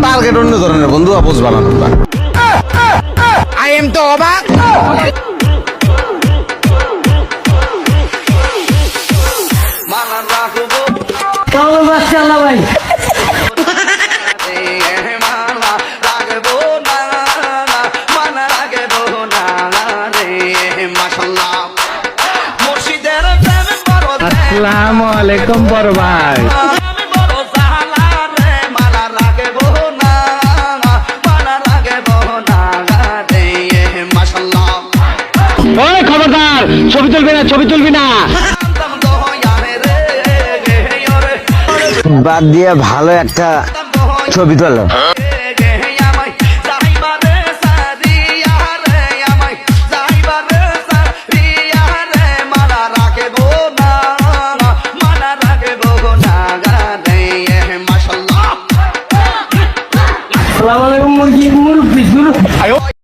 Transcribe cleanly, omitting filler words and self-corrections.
Target অন্য ধরনের বন্ধু, বুঝবা না তোমরা। আই এম তো অবাক। ভাই আসসালামু আলাইকুম বড় ভাই। ওই খবরদার, ছবি তুলবি না, ছবি তুলবি না। বাদ দিয়ে ভালো একটা ছবি তোলো। আসসালামু আলাইকুম মুরগি মুরব্বি।